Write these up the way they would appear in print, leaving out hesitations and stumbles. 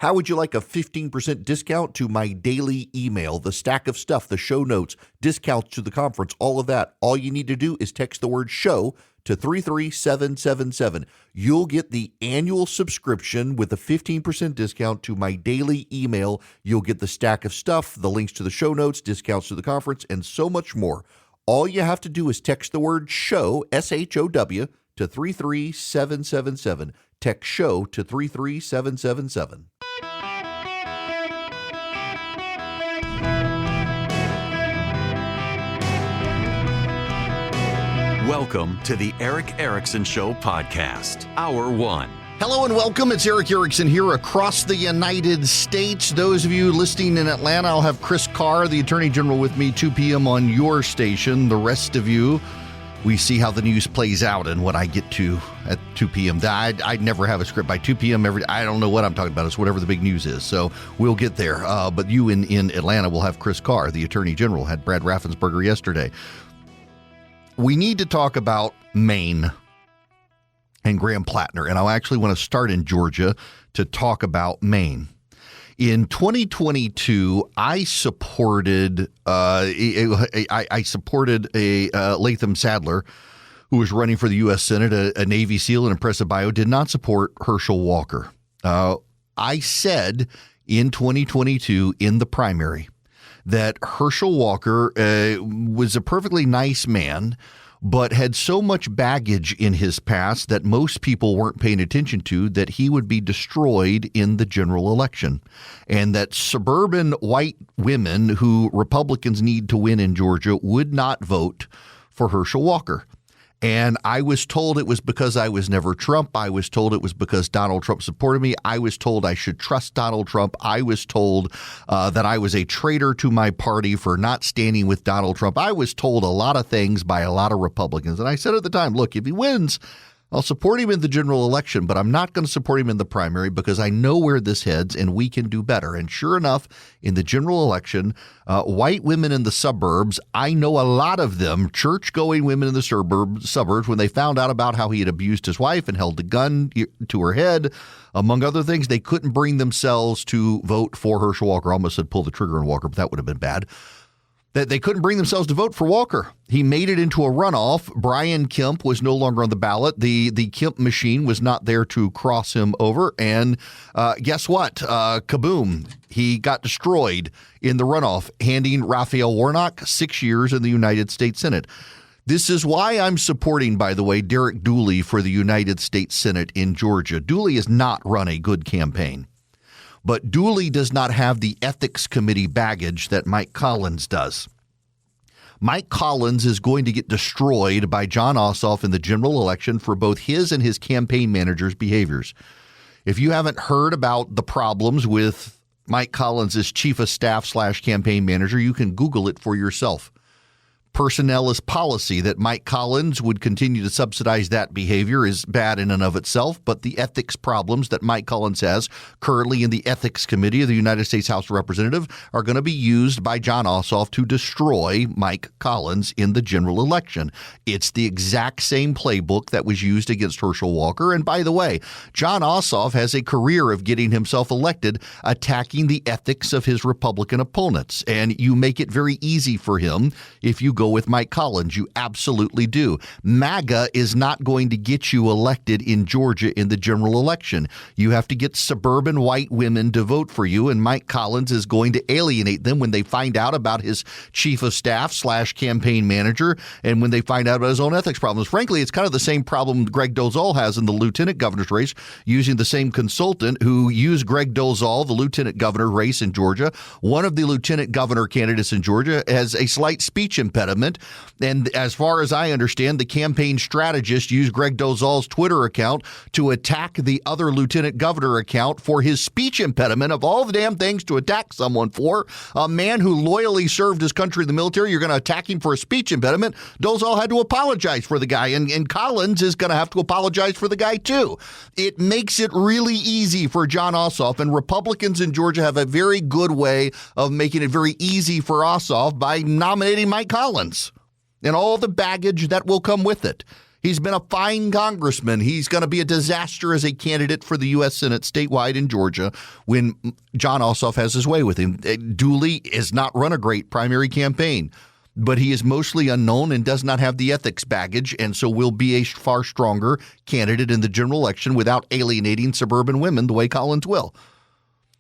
How would you like a 15% discount to my daily email, the stack of stuff, the show notes, discounts to the conference, all of that? All you need to do is text the word show to 33777. You'll get the annual subscription with a 15% discount to my daily email. You'll get the stack of stuff, the links to the show notes, discounts to the conference, and so much more. All you have to do is text the word show, SHOW, to 33777. Text show to 33777. Welcome to the Eric Erickson Show podcast, Hour 1. Hello and welcome. It's Eric Erickson here across the United States. Those of you listening in Atlanta, I'll have Chris Carr, the Attorney General, with me 2 p.m. on your station. The rest of you, we see how the news plays out and what I get to at 2 p.m. I'd never have a script by 2 p.m. I don't know what I'm talking about. It's whatever the big news is. So we'll get there. But you in Atlanta will have Chris Carr, the Attorney General. Had Brad Raffensperger yesterday. We need to talk about Maine and Graham Plattner, and I actually want to start in Georgia to talk about Maine. In 2022, I supported Latham Sadler, who was running for the U.S. Senate, a Navy SEAL and impressive bio. Did not support Herschel Walker. I said in 2022 in the primary that Herschel Walker was a perfectly nice man, but had so much baggage in his past that most people weren't paying attention to, that he would be destroyed in the general election, and that suburban white women who Republicans need to win in Georgia would not vote for Herschel Walker. And I was told it was because I was never Trump. I was told it was because Donald Trump supported me. I was told I should trust Donald Trump. I was told that I was a traitor to my party for not standing with Donald Trump. I was told a lot of things by a lot of Republicans. And I said at the time, look, if he wins, I'll support him in the general election, but I'm not going to support him in the primary because I know where this heads and we can do better. And sure enough, in the general election, white women in the suburbs, I know a lot of them, church-going women in the suburbs, when they found out about how he had abused his wife and held a gun to her head, among other things, they couldn't bring themselves to vote for Herschel Walker. I almost said pull the trigger on Walker, but that would have been bad. That they couldn't bring themselves to vote for Walker. He made it into a runoff. Brian Kemp was no longer on the ballot. The Kemp machine was not there to cross him over. And guess what? Kaboom. He got destroyed in the runoff, handing Raphael Warnock 6 years in the United States Senate. This is why I'm supporting, by the way, Derek Dooley for the United States Senate in Georgia. Dooley has not run a good campaign. But Dooley does not have the ethics committee baggage that Mike Collins does. Mike Collins is going to get destroyed by Jon Ossoff in the general election for both his and his campaign manager's behaviors. If you haven't heard about the problems with Mike Collins' chief of staff / campaign manager, you can Google it for yourself. Personnel is policy. That Mike Collins would continue to subsidize that behavior is bad in and of itself, but the ethics problems that Mike Collins has currently in the Ethics Committee of the United States House of Representatives are going to be used by Jon Ossoff to destroy Mike Collins in the general election. It's the exact same playbook that was used against Herschel Walker. And by the way, Jon Ossoff has a career of getting himself elected attacking the ethics of his Republican opponents. And you make it very easy for him if you go with Mike Collins. You absolutely do. MAGA is not going to get you elected in Georgia in the general election. You have to get suburban white women to vote for you, and Mike Collins is going to alienate them when they find out about his chief of staff / campaign manager and when they find out about his own ethics problems. Frankly, it's kind of the same problem Greg Dolezal has in the lieutenant governor's race, using the same consultant who used Greg Dolezal, the lieutenant governor race in Georgia. One of the lieutenant governor candidates in Georgia has a slight speech impediment. And as far as I understand, the campaign strategist used Greg Dolezal's Twitter account to attack the other lieutenant governor account for his speech impediment. Of all the damn things to attack someone for, a man who loyally served his country in the military, you're going to attack him for a speech impediment. Dolezal had to apologize for the guy, and Collins is going to have to apologize for the guy too. It makes it really easy for Jon Ossoff, and Republicans in Georgia have a very good way of making it very easy for Ossoff by nominating Mike Collins and all the baggage that will come with it. He's been a fine congressman. He's going to be a disaster as a candidate for the U.S. Senate statewide in Georgia when John Ossoff has his way with him. Dooley has not run a great primary campaign, but he is mostly unknown and does not have the ethics baggage, and so will be a far stronger candidate in the general election without alienating suburban women the way Collins will.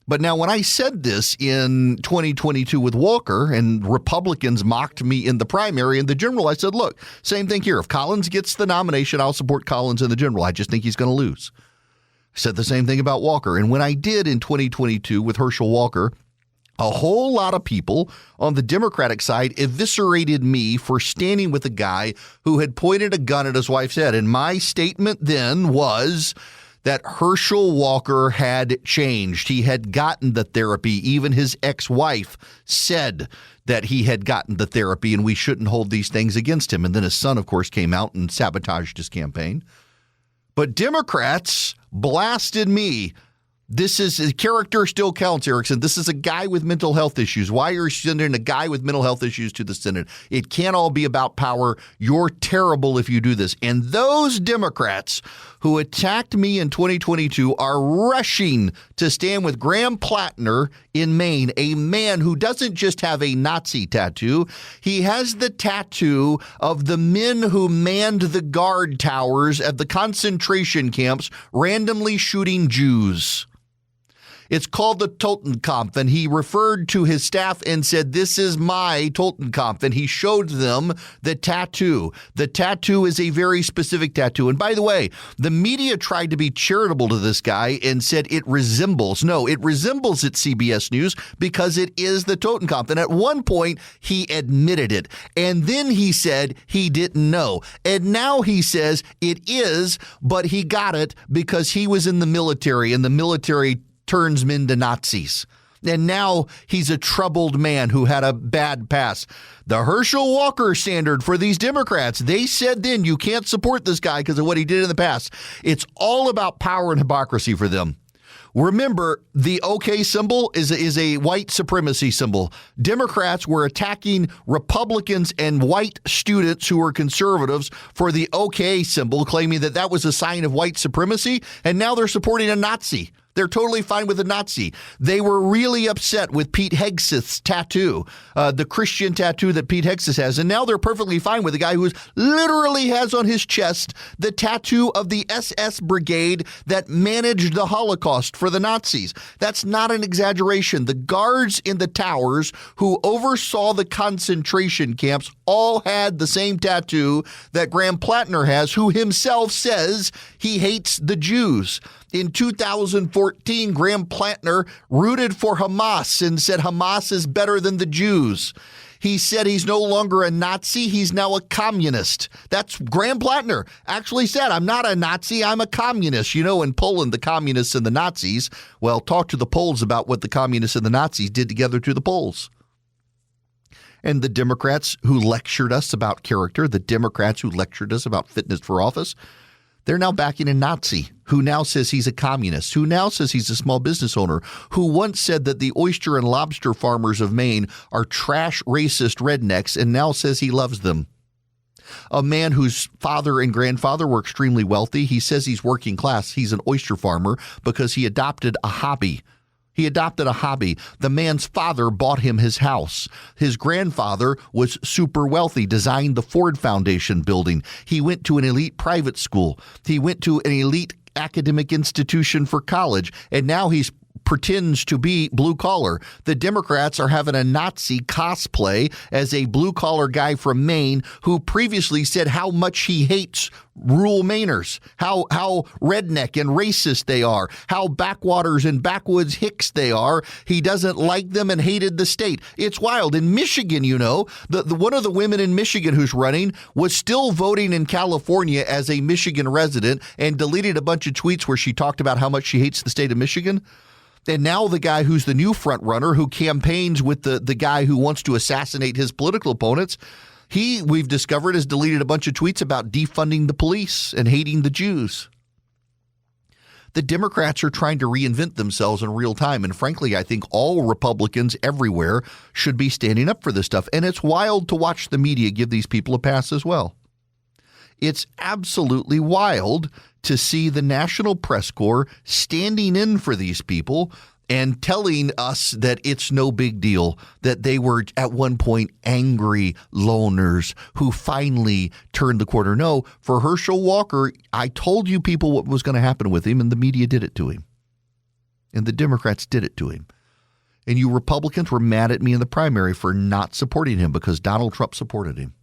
But now when I said this in 2022 with Walker and Republicans mocked me in the primary and the general, I said, look, same thing here. If Collins gets the nomination, I'll support Collins in the general. I just think he's going to lose. I said the same thing about Walker. And when I did in 2022 with Herschel Walker, a whole lot of people on the Democratic side eviscerated me for standing with a guy who had pointed a gun at his wife's head. And my statement then was that Herschel Walker had changed. He had gotten the therapy. Even his ex-wife said that he had gotten the therapy and we shouldn't hold these things against him. And then his son, of course, came out and sabotaged his campaign. But Democrats blasted me. This is character still counts, Erickson. This is a guy with mental health issues. Why are you sending a guy with mental health issues to the Senate? It can't all be about power. You're terrible if you do this. And those Democrats who attacked me in 2022 are rushing to stand with Graham Plattner in Maine, a man who doesn't just have a Nazi tattoo. He has the tattoo of the men who manned the guard towers at the concentration camps, randomly shooting Jews. It's called the Totenkampf, and he referred to his staff and said, this is my Totenkampf, and he showed them the tattoo. The tattoo is a very specific tattoo. And by the way, the media tried to be charitable to this guy and said it resembles. No, it resembles at CBS News because it is the Totenkampf. And at one point, he admitted it. And then he said he didn't know. And now he says it is, but he got it because he was in the military, and the military turns men to Nazis. And now he's a troubled man who had a bad past. The Herschel Walker standard for these Democrats, they said then you can't support this guy because of what he did in the past. It's all about power and hypocrisy for them. Remember, the OK symbol is a white supremacy symbol. Democrats were attacking Republicans and white students who were conservatives for the OK symbol, claiming that that was a sign of white supremacy, and now they're supporting a Nazi. They're totally fine with a Nazi. They were really upset with Pete Hegseth's tattoo, the Christian tattoo that Pete Hegseth has. And now they're perfectly fine with a guy who literally has on his chest the tattoo of the SS brigade that managed the Holocaust for the Nazis. That's not an exaggeration. The guards in the towers who oversaw the concentration camps all had the same tattoo that Graham Plattner has, who himself says he hates the Jews. In 2014, Graham Plattner rooted for Hamas and said Hamas is better than the Jews. He said he's no longer a Nazi. He's now a communist. That's Graham Plattner actually said, I'm not a Nazi. I'm a communist. You know, in Poland, the communists and the Nazis, well, talk to the Poles about what the communists and the Nazis did together to the Poles. And the Democrats who lectured us about character, the Democrats who lectured us about fitness for office, they're now backing a Nazi who now says he's a communist, who now says he's a small business owner, who once said that the oyster and lobster farmers of Maine are trash, racist rednecks, and now says he loves them. A man whose father and grandfather were extremely wealthy. He says he's working class. He's an oyster farmer because he adopted a hobby. The man's father bought him his house. His grandfather was super wealthy, designed the Ford Foundation building. He went to an elite private school. He went to an elite academic institution for college, and now he's pretends to be blue collar. The Democrats are having a Nazi cosplay as a blue collar guy from Maine who previously said how much he hates rural Mainers, how redneck and racist they are, how backwaters and backwoods hicks they are. He doesn't like them and hated the state. It's wild. In Michigan, you know, the one of the women in Michigan who's running was still voting in California as a Michigan resident and deleted a bunch of tweets where she talked about how much she hates the state of Michigan. And now the guy who's the new front runner who campaigns with the guy who wants to assassinate his political opponents, we've discovered, has deleted a bunch of tweets about defunding the police and hating the Jews. The Democrats are trying to reinvent themselves in real time. And frankly, I think all Republicans everywhere should be standing up for this stuff. And it's wild to watch the media give these people a pass as well. It's absolutely wild to see the National Press Corps standing in for these people and telling us that it's no big deal, that they were at one point angry loners who finally turned the corner. No, for Herschel Walker, I told you people what was going to happen with him, and the media did it to him. And the Democrats did it to him. And you Republicans were mad at me in the primary for not supporting him because Donald Trump supported him.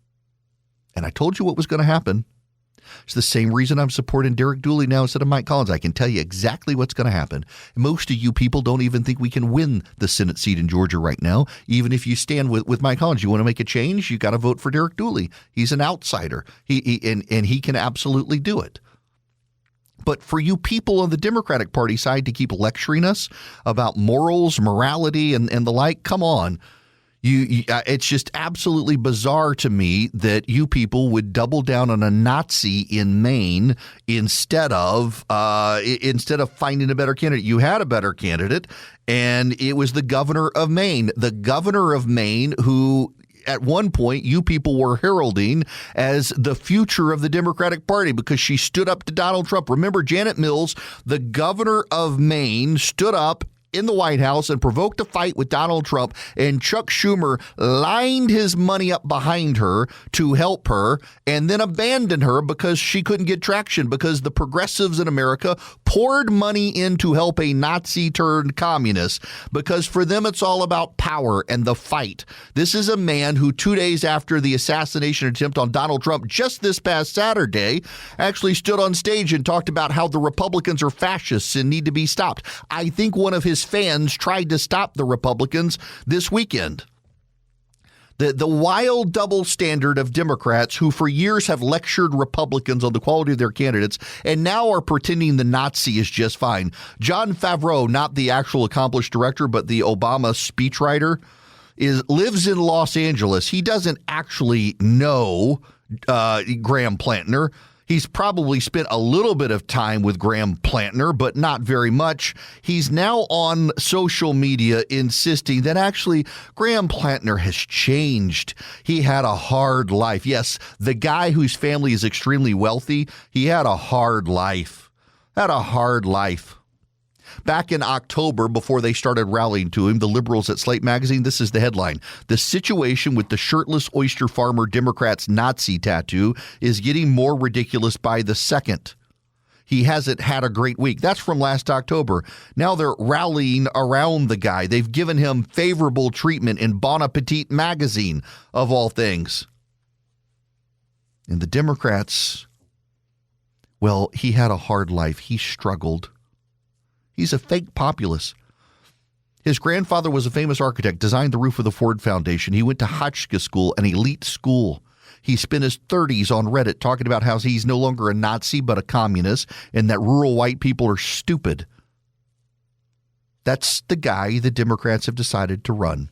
And I told you what was going to happen. It's the same reason I'm supporting Derek Dooley now instead of Mike Collins. I can tell you exactly what's going to happen. Most of you people don't even think we can win the Senate seat in Georgia right now. Even if you stand with Mike Collins, you want to make a change, you got to vote for Derek Dooley. He's an outsider. He can absolutely do it. But for you people on the Democratic Party side to keep lecturing us about morals, morality, and the like, come on. It's just absolutely bizarre to me that you people would double down on a Nazi in Maine instead of finding a better candidate. You had a better candidate, and it was the governor of Maine. The governor of Maine, who at one point you people were heralding as the future of the Democratic Party because she stood up to Donald Trump. Remember, Janet Mills, the governor of Maine, stood up in the White House and provoked a fight with Donald Trump, and Chuck Schumer lined his money up behind her to help her and then abandoned her because she couldn't get traction because the progressives in America poured money in to help a Nazi turned communist because for them it's all about power and the fight. This is a man who 2 days after the assassination attempt on Donald Trump just this past Saturday actually stood on stage and talked about how the Republicans are fascists and need to be stopped. I think one of his fans tried to stop the Republicans this weekend. The wild double standard of Democrats who for years have lectured Republicans on the quality of their candidates and now are pretending the Nazi is just fine. Jon Favreau, not the actual accomplished director, but the Obama speechwriter, lives in Los Angeles. He doesn't actually know Graham Plantner. He's probably spent a little bit of time with Graham Plantner, but not very much. He's now on social media insisting that actually Graham Plantner has changed. He had a hard life. Yes, the guy whose family is extremely wealthy, he had a hard life. Back in October, before they started rallying to him, the liberals at Slate Magazine, this is the headline. The situation with the shirtless oyster farmer Democrats' Nazi tattoo is getting more ridiculous by the second. He hasn't had a great week. That's from last October. Now they're rallying around the guy. They've given him favorable treatment in Bon Appetit magazine, of all things. And the Democrats, well, he had a hard life. He struggled. He's a fake populist. His grandfather was a famous architect, designed the roof of the Ford Foundation. He went to Hotchkiss School, an elite school. He spent his 30s on Reddit talking about how he's no longer a Nazi but a communist and that rural white people are stupid. That's the guy the Democrats have decided to run.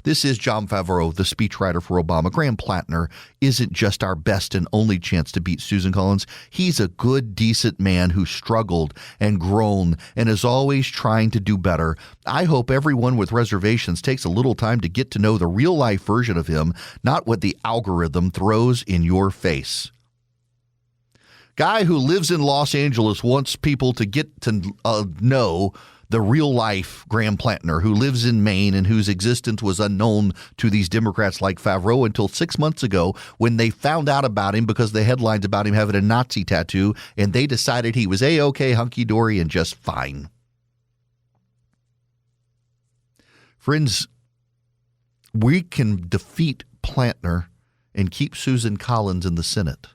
This is Jon Favreau, the speechwriter for Obama. Graham Plantner isn't just our best and only chance to beat Susan Collins. He's a good, decent man who struggled and grown and is always trying to do better. I hope everyone with reservations takes a little time to get to know the real-life version of him, not what the algorithm throws in your face. Guy who lives in Los Angeles wants people to get to know the real-life Graham Plantner, who lives in Maine and whose existence was unknown to these Democrats like Favreau until 6 months ago when they found out about him because the headlines about him having a Nazi tattoo, and they decided he was A-OK, hunky-dory, and just fine. Friends, we can defeat Plantner and keep Susan Collins in the Senate.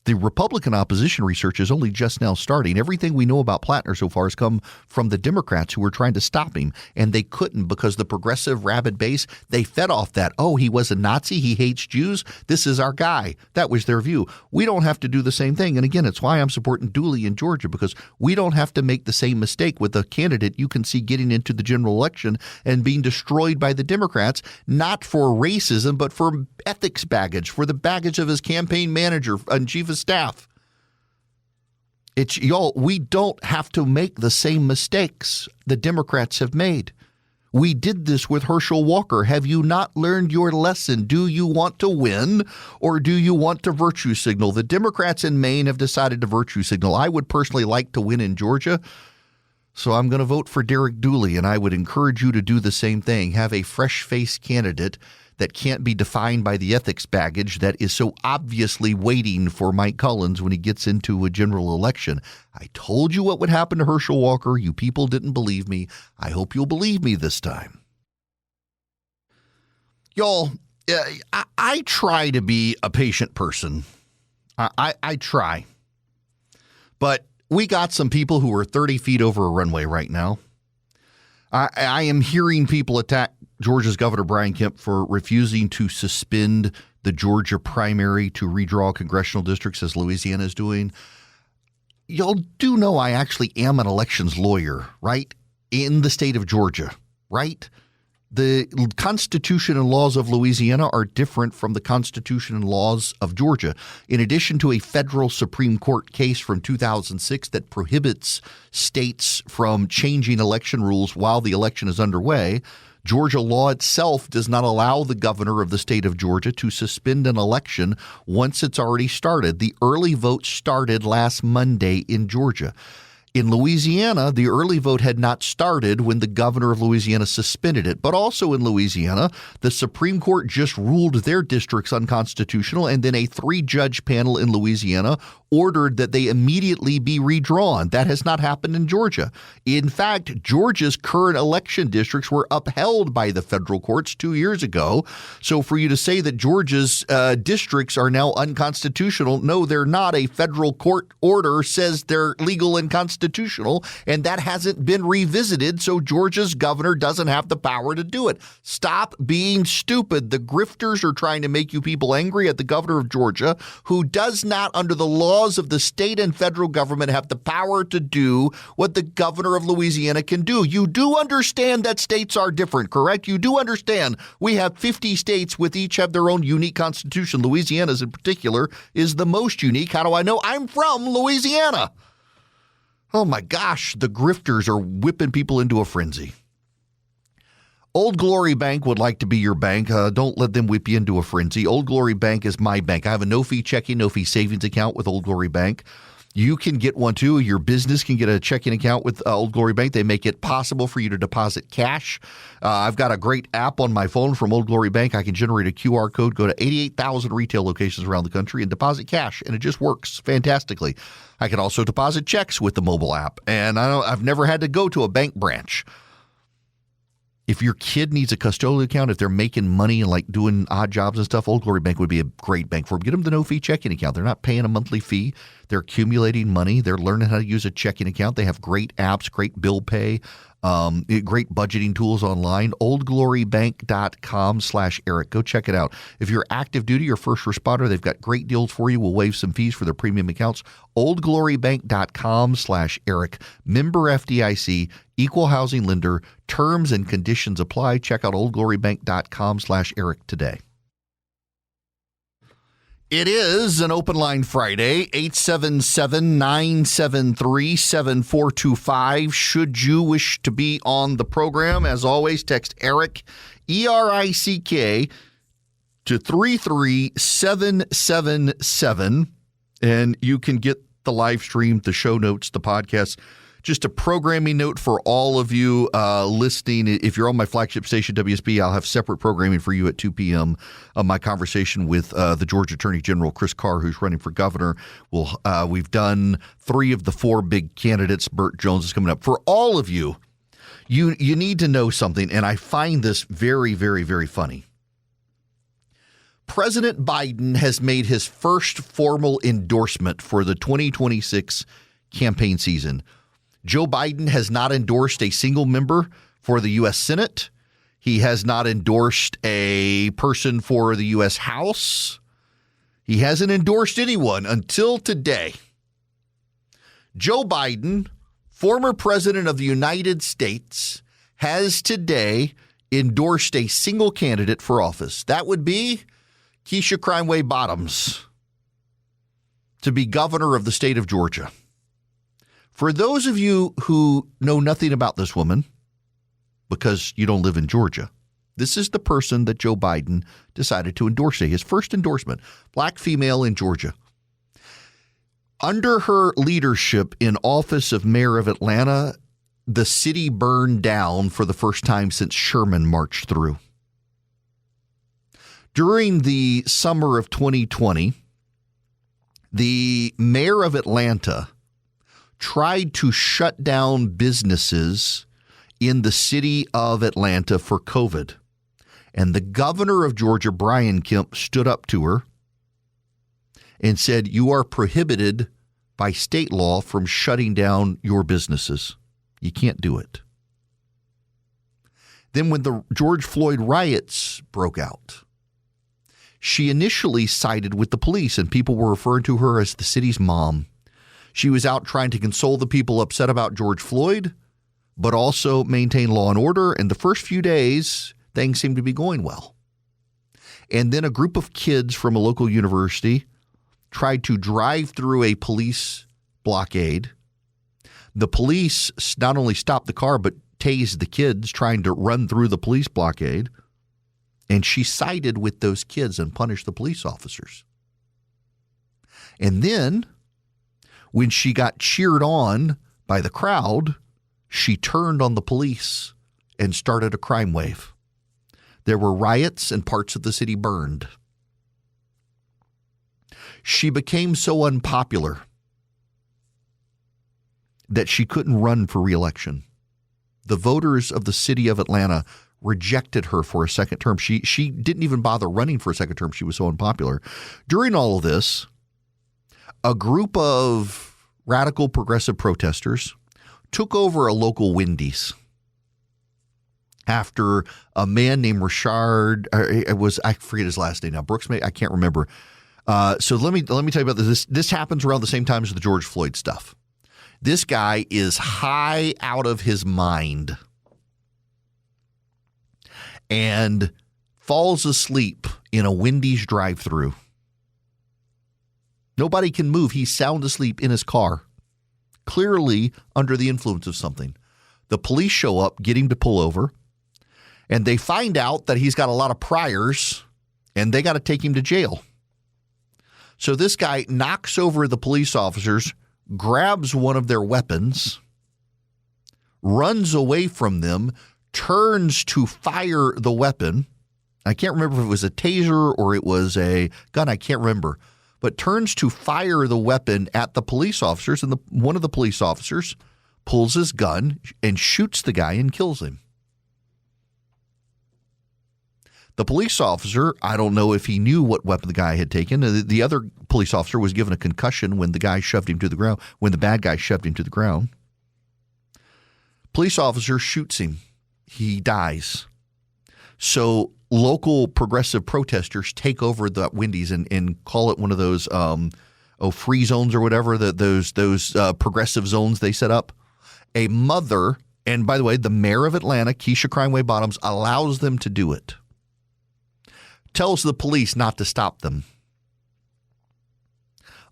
The Republican opposition research is only just now starting. Everything we know about Plantner so far has come from the Democrats who were trying to stop him, and they couldn't because the progressive rabid base, they fed off that. Oh, he was a Nazi. He hates Jews. This is our guy. That was their view. We don't have to do the same thing. And again, it's why I'm supporting Dooley in Georgia, because we don't have to make the same mistake with a candidate you can see getting into the general election and being destroyed by the Democrats, not for racism, but for ethics baggage, for the baggage of his campaign manager and chief of staff. We don't have to make the same mistakes the Democrats have made. We did this with Herschel Walker. Have you not learned your lesson? Do you want to win or do you want to virtue signal? The Democrats in Maine have decided to virtue signal. I would personally like to win in Georgia, so I'm going to vote for Derek Dooley, and I would encourage you to do the same thing. Have a fresh-faced candidate that can't be defined by the ethics baggage that is so obviously waiting for Mike Collins when he gets into a general election. I told you what would happen to Herschel Walker. You people didn't believe me. I hope you'll believe me this time. Y'all, I try to be a patient person. I try. But we got some people who are 30 feet over a runway right now. I am hearing people attack Georgia's Governor Brian Kemp for refusing to suspend the Georgia primary to redraw congressional districts as Louisiana is doing. Y'all do know I actually am an elections lawyer, right? In the state of Georgia, right? The Constitution and laws of Louisiana are different from the Constitution and laws of Georgia. In addition to a federal Supreme Court case from 2006 that prohibits states from changing election rules while the election is underway, Georgia law itself does not allow the governor of the state of Georgia to suspend an election once it's already started. The early vote started last Monday in Georgia. In Louisiana, the early vote had not started when the governor of Louisiana suspended it. But also in Louisiana, the Supreme Court just ruled their districts unconstitutional, and then a 3-judge panel in Louisiana ordered that they immediately be redrawn. That has not happened in Georgia. In fact, Georgia's current election districts were upheld by the federal courts 2 years ago. So for you to say that Georgia's districts are now unconstitutional, no, they're not. A federal court order says they're legal and constitutional, and that hasn't been revisited, so Georgia's governor doesn't have the power to do it. Stop being stupid. The grifters are trying to make you people angry at the governor of Georgia, who does not, under the laws of the state and federal government, have the power to do what the governor of Louisiana can do. You do understand that states are different, correct? You do understand we have 50 states with each have their own unique constitution. Louisiana's in particular is the most unique. How do I know? I'm from Louisiana. Oh my gosh, the grifters are whipping people into a frenzy. Old Glory Bank would like to be your bank. Don't let them whip you into a frenzy. Old Glory Bank is my bank. I have a no-fee checking, no-fee savings account with Old Glory Bank. You can get one too. Your business can get a checking account with Old Glory Bank. They make it possible for you to deposit cash. I've got a great app on my phone from Old Glory Bank. I can generate a QR code, go to 88,000 retail locations around the country and deposit cash, and it just works fantastically. I can also deposit checks with the mobile app, and I've never had to go to a bank branch. If your kid needs a custodial account, if they're making money and like doing odd jobs and stuff, Old Glory Bank would be a great bank for them. Get them the no-fee checking account. They're not paying a monthly fee. They're accumulating money. They're learning how to use a checking account. They have great apps, great bill pay, great budgeting tools online. oldglorybank.com/Eric. Go check it out. If you're active duty or first responder, they've got great deals for you. We'll waive some fees for their premium accounts. oldglorybank.com/Eric. Member FDIC, equal housing lender. Terms and conditions apply. Check out oldglorybank.com/Eric today. It is an Open Line Friday, 877-973-7425. Should you wish to be on the program, as always, text Eric, ERICK, to 33777, and you can get the live stream, the show notes, the podcast. Just a programming note for all of you listening. If you're on my flagship station, WSB, I'll have separate programming for you at 2 p.m. My conversation with the Georgia Attorney General, Chris Carr, who's running for governor. We've done 3 of the 4 big candidates. Burt Jones is coming up. For all of you, you need to know something, and I find this very, very, very funny. President Biden has made his first formal endorsement for the 2026 campaign season. Joe Biden has not endorsed a single member for the U.S. Senate. He has not endorsed a person for the U.S. House. He hasn't endorsed anyone until today. Joe Biden, former president of the United States, has today endorsed a single candidate for office. That would be Keisha Crimeway Bottoms to be governor of the state of Georgia. For those of you who know nothing about this woman, because you don't live in Georgia. This is the person that Joe Biden decided to endorse, his first endorsement, black female in Georgia. Under her leadership in office of mayor of Atlanta, the city burned down for the first time since Sherman marched through. During the summer of 2020, the mayor of Atlanta tried to shut down businesses in the city of Atlanta for COVID. And the governor of Georgia, Brian Kemp, stood up to her and said, "You are prohibited by state law from shutting down your businesses. You can't do it." Then when the George Floyd riots broke out, she initially sided with the police, and people were referring to her as the city's mom. She was out trying to console the people upset about George Floyd, but also maintain law and order. And the first few days, things seemed to be going well. And then a group of kids from a local university tried to drive through a police blockade. The police not only stopped the car, but tased the kids trying to run through the police blockade. And she sided with those kids and punished the police officers. And then when she got cheered on by the crowd, she turned on the police and started a crime wave. There were riots and parts of the city burned. She became so unpopular that she couldn't run for re-election. The voters of the city of Atlanta rejected her for a second term. She didn't even bother running for a second term. She was so unpopular. During all of this, a group of radical progressive protesters took over a local Wendy's after a man named Richard, I forget his last name now, Brooks, I can't remember. So let me tell you about this. This happens around the same time as the George Floyd stuff. This guy is high out of his mind and falls asleep in a Wendy's drive-thru. Nobody can move. He's sound asleep in his car, clearly under the influence of something. The police show up, get him to pull over, and they find out that he's got a lot of priors, and they got to take him to jail. So this guy knocks over the police officers, grabs one of their weapons, runs away from them, turns to fire the weapon. I can't remember if it was a taser or it was a gun. I can't remember. But turns to fire the weapon at the police officers, and one of the police officers pulls his gun and shoots the guy and kills him. The police officer, I don't know if he knew what weapon the guy had taken. The other police officer was given a concussion when the guy shoved him to the ground, when the bad guy shoved him to the ground. Police officer shoots him. He dies. So local progressive protesters take over the Wendy's and call it one of those free zones or whatever, those progressive zones they set up. A mother, and by the way, the mayor of Atlanta, Keisha Crimeway Bottoms, allows them to do it. Tells the police not to stop them.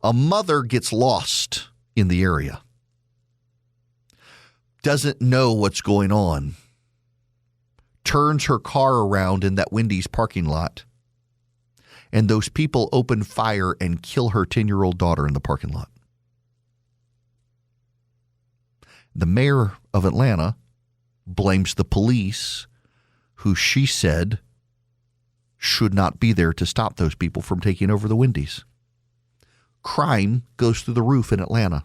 A mother gets lost in the area. Doesn't know what's going on. Turns her car around in that Wendy's parking lot. And those people open fire and kill her 10-year-old daughter in the parking lot. The mayor of Atlanta blames the police, who she said should not be there to stop those people from taking over the Wendy's. Crime goes through the roof in Atlanta.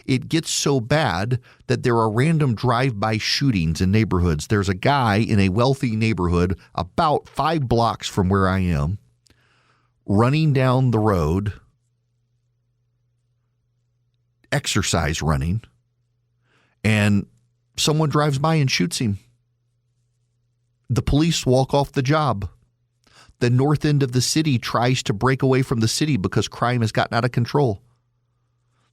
It gets so bad that there are random drive-by shootings in neighborhoods. There's a guy in a wealthy neighborhood about 5 blocks from where I am, running down the road, exercise running, and someone drives by and shoots him. The police walk off the job. The north end of the city tries to break away from the city because crime has gotten out of control.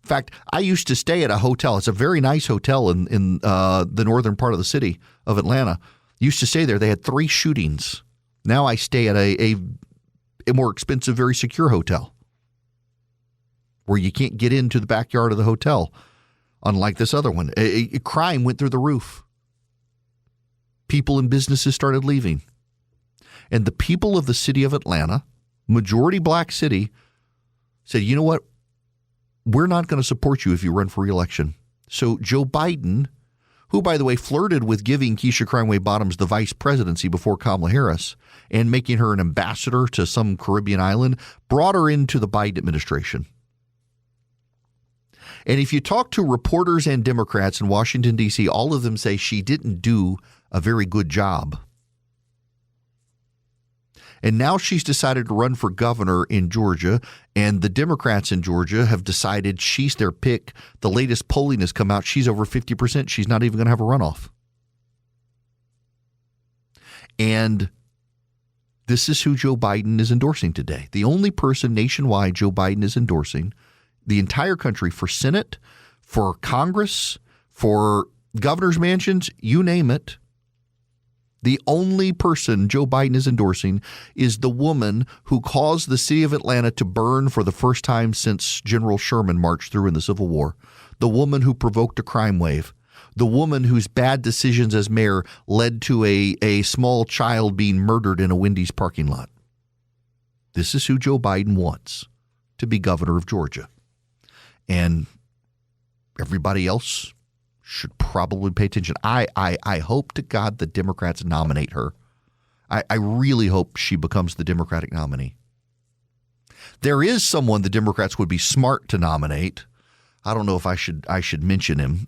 In fact, I used to stay at a hotel. It's a very nice hotel in the northern part of the city of Atlanta. Used to stay there. They had 3 shootings. Now I stay at a more expensive, very secure hotel where you can't get into the backyard of the hotel, unlike this other one. Crime went through the roof. people and businesses started leaving. And the people of the city of Atlanta, majority black city, said, you know what? We're not going to support you if you run for re-election. So Joe Biden, who, by the way, flirted with giving Keisha Crimeway Bottoms the vice presidency before Kamala Harris and making her an ambassador to some Caribbean island, brought her into the Biden administration. And if you talk to reporters and Democrats in Washington, D.C., all of them say she didn't do a very good job. And now she's decided to run for governor in Georgia, and the Democrats in Georgia have decided she's their pick. The latest polling has come out. She's over 50%. She's not even going to have a runoff. And this is who Joe Biden is endorsing today. The only person nationwide Joe Biden is endorsing, the entire country, for Senate, for Congress, for governor's mansions, you name it. The only person Joe Biden is endorsing is the woman who caused the city of Atlanta to burn for the first time since General Sherman marched through in the Civil War. The woman who provoked a crime wave. The woman whose bad decisions as mayor led to a small child being murdered in a Wendy's parking lot. This is who Joe Biden wants to be governor of Georgia. And everybody else should probably pay attention. I hope to God the Democrats nominate her. I really hope she becomes the Democratic nominee. There is someone the Democrats would be smart to nominate. I don't know if I should mention him.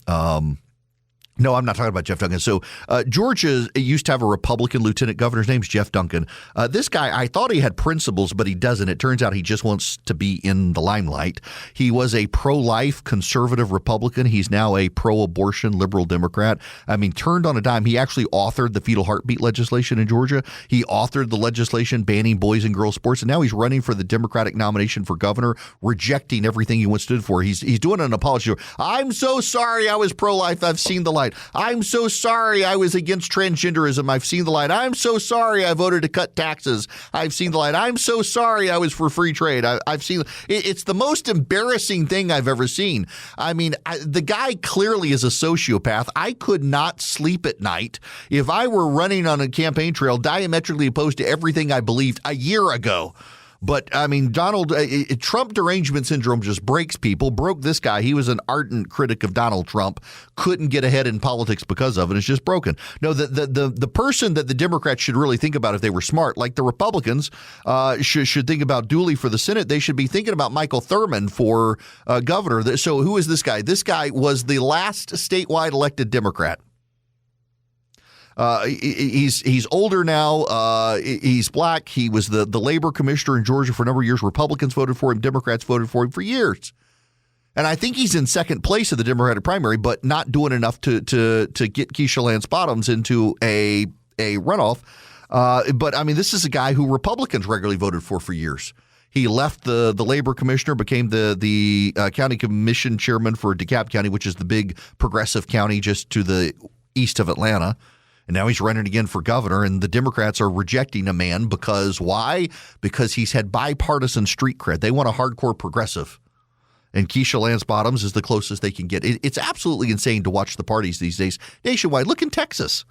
No, I'm not talking about Jeff Duncan. So Georgia used to have a Republican lieutenant governor. His name's Jeff Duncan. This guy, I thought he had principles, but he doesn't. It turns out he just wants to be in the limelight. He was a pro-life conservative Republican. He's now a pro-abortion liberal Democrat. I mean, turned on a dime. He actually authored the fetal heartbeat legislation in Georgia. He authored the legislation banning boys and girls sports. And now he's running for the Democratic nomination for governor, rejecting everything he once stood for. He's doing an apology. I'm so sorry I was pro-life. I've seen the light. I'm so sorry I was against transgenderism. I've seen the light. I'm so sorry I voted to cut taxes. I've seen the light. I'm so sorry I was for free trade. I've seen it's the most embarrassing thing I've ever seen. I mean, the guy clearly is a sociopath. I could not sleep at night if I were running on a campaign trail diametrically opposed to everything I believed a year ago. But, I mean, Trump derangement syndrome just breaks people. Broke this guy. He was an ardent critic of Donald Trump. Couldn't get ahead in politics because of it. It's just broken. No, the person that the Democrats should really think about if they were smart, like the Republicans should think about Dooley for the Senate, they should be thinking about Michael Thurmond for governor. So who is this guy? This guy was the last statewide elected Democrat. He's older now. He's black. He was the labor commissioner in Georgia for a number of years. Republicans voted for him. Democrats voted for him for years. And I think he's in second place of the Democratic primary, but not doing enough to get Keisha Lance Bottoms into a runoff. But I mean, this is a guy who Republicans regularly voted for years. He left the labor commissioner, became the county commission chairman for DeKalb County, which is the big progressive county just to the east of Atlanta. And now he's running again for governor, and the Democrats are rejecting a man because why? Because he's had bipartisan street cred. They want a hardcore progressive. And Keisha Lance Bottoms is the closest they can get. It's absolutely insane to watch the parties these days nationwide. Look in Texas.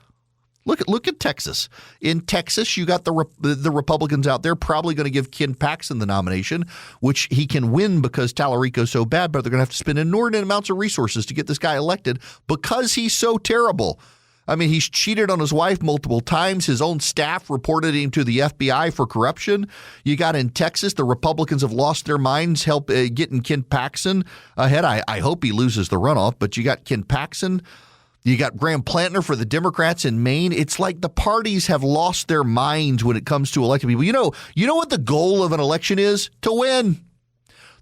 Look at Texas. In Texas, you got the Republicans out there probably going to give Ken Paxton the nomination, which he can win because Tallarico's so bad, but they're going to have to spend inordinate amounts of resources to get this guy elected because he's so terrible. I mean, he's cheated on his wife multiple times. His own staff reported him to the FBI for corruption. You got in Texas, the Republicans have lost their minds getting Ken Paxton ahead. I hope he loses the runoff, but you got Ken Paxton. You got Graham Plantner for the Democrats in Maine. It's like the parties have lost their minds when it comes to electing people. You know what the goal of an election is? To win.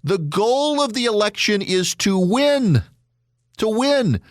The goal of the election is to win. To win.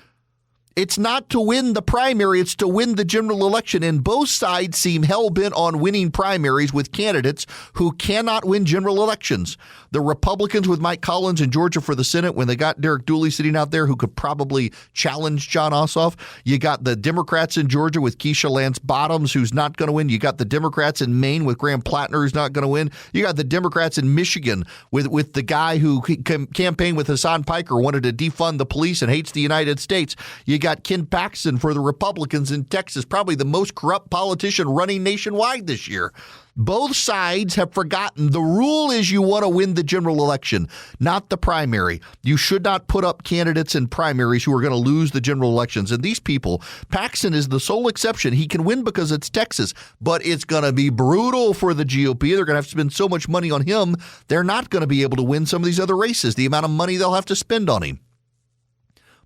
It's not to win the primary, it's to win the general election. And both sides seem hell-bent on winning primaries with candidates who cannot win general elections. The Republicans with Mike Collins in Georgia for the Senate, when they got Derek Dooley sitting out there who could probably challenge John Ossoff. You got the Democrats in Georgia with Keisha Lance Bottoms, who's not going to win. You got the Democrats in Maine with Graham Plantner, who's not going to win. You got the Democrats in Michigan with the guy who campaigned with Hassan Piker, wanted to defund the police and hates the United States. You got Ken Paxton for the Republicans in Texas, probably the most corrupt politician running nationwide this year. Both sides have forgotten the rule is you want to win the general election, not the primary. You should not put up candidates in primaries who are going to lose the general elections. And these people, Paxton is the sole exception. He can win because it's Texas, but it's going to be brutal for the GOP. They're going to have to spend so much money on him. They're not going to be able to win some of these other races, the amount of money they'll have to spend on him.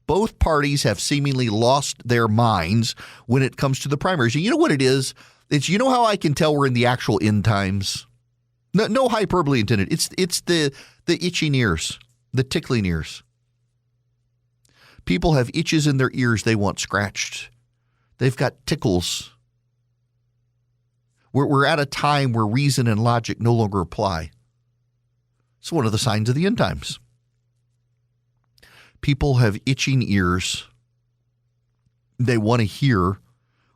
Both parties have seemingly lost their minds when it comes to the primaries. And you know what it is? It's, you know how I can tell we're in the actual end times? No hyperbole intended. It's the itching ears, the tickling ears. People have itches in their ears they want scratched. They've got tickles. We're at a time where reason and logic no longer apply. It's one of the signs of the end times. People have itching ears. They want to hear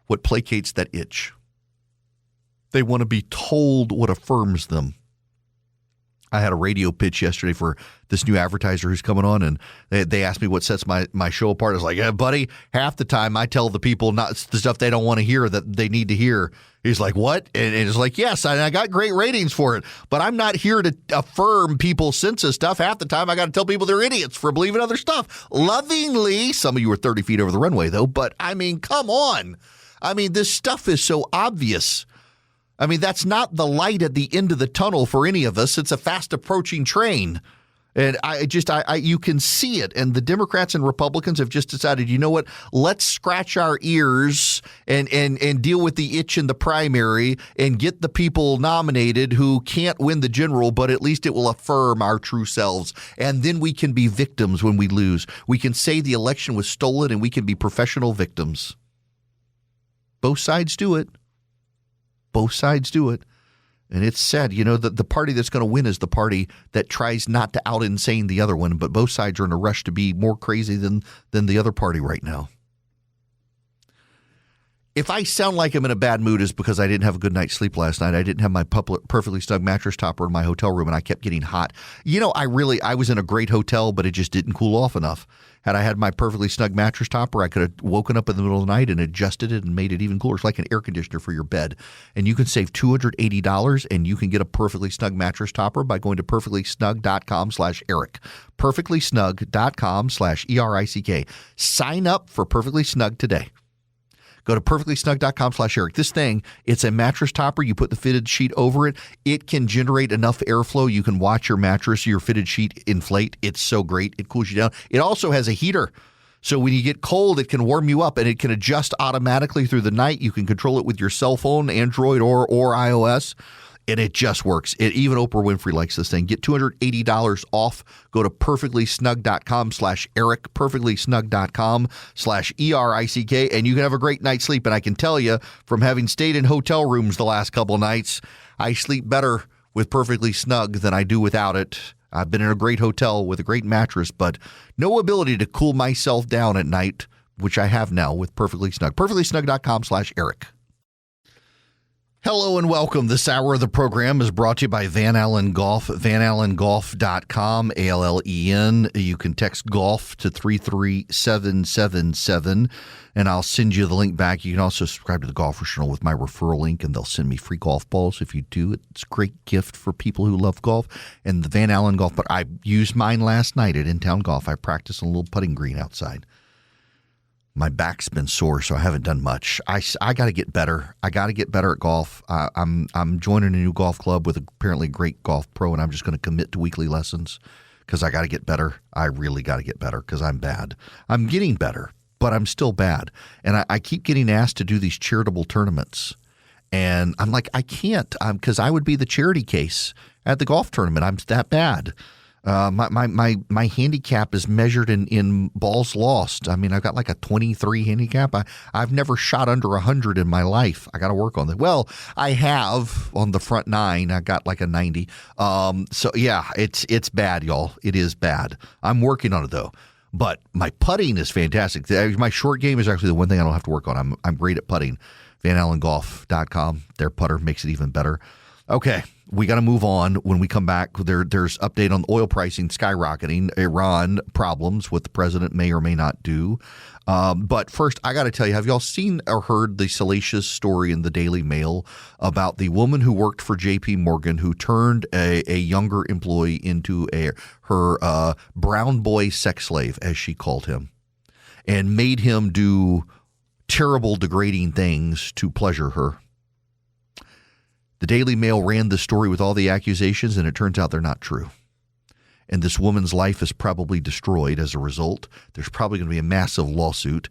what placates that itch. They want to be told what affirms them. I had a radio pitch yesterday for this new advertiser who's coming on, and they asked me what sets my show apart. I was like, yeah, buddy, half the time I tell the people not the stuff they don't want to hear that they need to hear. He's like, what? And it's like, yes, I got great ratings for it, but I'm not here to affirm people's sense of stuff. Half the time I got to tell people they're idiots for believing other stuff. Lovingly, some of you are 30 feet over the runway, though, but I mean, come on. I mean, this stuff is so obvious. I mean, that's not the light at the end of the tunnel for any of us. It's a fast approaching train. And you can see it. And the Democrats and Republicans have just decided, you know what, let's scratch our ears and deal with the itch in the primary and get the people nominated who can't win the general, but at least it will affirm our true selves. And then we can be victims when we lose. We can say the election was stolen and we can be professional victims. Both sides do it. Both sides do it. And it's sad, you know, that the party that's going to win is the party that tries not to out-insane the other one, but both sides are in a rush to be more crazy than the other party right now. If I sound like I'm in a bad mood, it's because I didn't have a good night's sleep last night. I didn't have my perfectly snug mattress topper in my hotel room, and I kept getting hot. You know, I was in a great hotel, but it just didn't cool off enough. Had I had my perfectly snug mattress topper, I could have woken up in the middle of the night and adjusted it and made it even cooler. It's like an air conditioner for your bed. And you can save $280, and you can get a perfectly snug mattress topper by going to perfectlysnug.com/Eric. perfectlysnug.com/ERICK. Sign up for Perfectly Snug today. Go to perfectlysnug.com/Eric. This thing, it's a mattress topper. You put the fitted sheet over it. It can generate enough airflow. You can watch your mattress, your fitted sheet inflate. It's so great. It cools you down. It also has a heater. So when you get cold, it can warm you up, and it can adjust automatically through the night. You can control it with your cell phone, Android or iOS. And it just works. Even Oprah Winfrey likes this thing. Get $280 off. Go to perfectlysnug.com/Eric, perfectlysnug.com/ERICK, and you can have a great night's sleep. And I can tell you, from having stayed in hotel rooms the last couple of nights, I sleep better with Perfectly Snug than I do without it. I've been in a great hotel with a great mattress, but no ability to cool myself down at night, which I have now with Perfectly Snug. perfectlysnug.com/Eric. Hello and welcome. This hour of the program is brought to you by Van Allen Golf, vanallengolf.com, ALLEN. You can text golf to 33777, and I'll send you the link back. You can also subscribe to the Golf Journal with my referral link, and they'll send me free golf balls if you do. It's a great gift for people who love golf. And the Van Allen Golf, but I used mine last night at In-Town Golf. I practiced on a little putting green outside. My back's been sore, so I haven't done much. I got to get better. I got to get better at golf. I'm joining a new golf club with apparently a great golf pro, and I'm just going to commit to weekly lessons because I got to get better. I really got to get better because I'm bad. I'm getting better, but I'm still bad. And I keep getting asked to do these charitable tournaments. And I'm like, I can't because I would be the charity case at the golf tournament. I'm that bad. My handicap is measured in balls lost. I mean, I've got like a 23 handicap. I've never shot under 100 in my life. I got to work on that. Well, I have on the front nine. I got like a 90. So yeah, it's bad, y'all. It is bad. I'm working on it though. But my putting is fantastic. My short game is actually the one thing I don't have to work on. I'm great at putting. VanAllenGolf.com. Their putter makes it even better. Okay, We got to move on. When we come back, there's update on oil pricing skyrocketing, Iran problems, what the president may or may not do. But first, I got to tell you, have y'all seen or heard the salacious story in the Daily Mail about the woman who worked for J.P. Morgan who turned a younger employee into her brown boy sex slave, as she called him, and made him do terrible, degrading things to pleasure her? The Daily Mail ran the story with all the accusations, and it turns out they're not true. And this woman's life is probably destroyed as a result. There's probably going to be a massive lawsuit.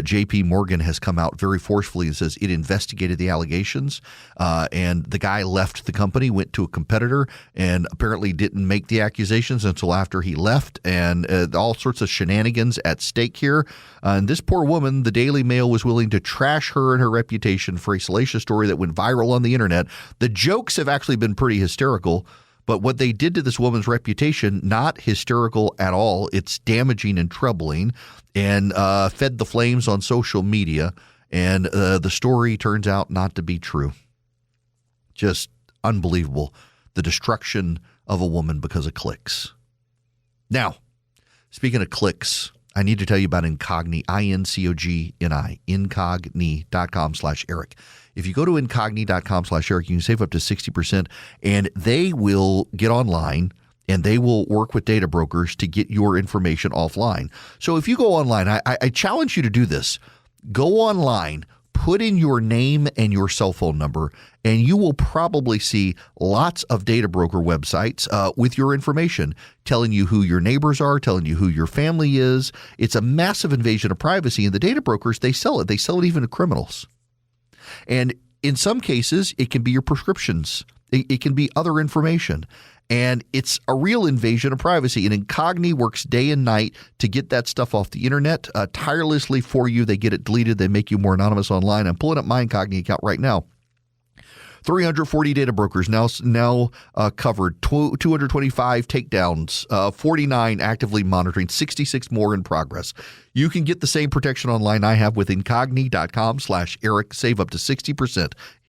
J.P. Morgan has come out very forcefully and says it investigated the allegations, and the guy left the company, went to a competitor, and apparently didn't make the accusations until after he left, and all sorts of shenanigans at stake here. And this poor woman, the Daily Mail was willing to trash her and her reputation for a salacious story that went viral on the internet. The jokes have actually been pretty hysterical. But what they did to this woman's reputation, not hysterical at all. It's damaging and troubling, and fed the flames on social media. And the story turns out not to be true. Just unbelievable. The destruction of a woman because of clicks. Now, speaking of clicks, I need to tell you about Incogni, INCOGNI, incogni.com/Eric. If you go to incogni.com/Eric, you can save up to 60%, and they will get online and they will work with data brokers to get your information offline. So if you go online, I challenge you to do this. Go online, put in your name and your cell phone number, and you will probably see lots of data broker websites with your information, telling you who your neighbors are, telling you who your family is. It's a massive invasion of privacy, and the data brokers, they sell it. They sell it even to criminals. And in some cases, it can be your prescriptions. It can be other information. And it's a real invasion of privacy. And Incogni works day and night to get that stuff off the internet tirelessly for you. They get it deleted. They make you more anonymous online. I'm pulling up my Incogni account right now. 340 data brokers now covered, 225 takedowns, 49 actively monitoring, 66 more in progress. You can get the same protection online I have with incogni.com/Eric. Save up to 60%.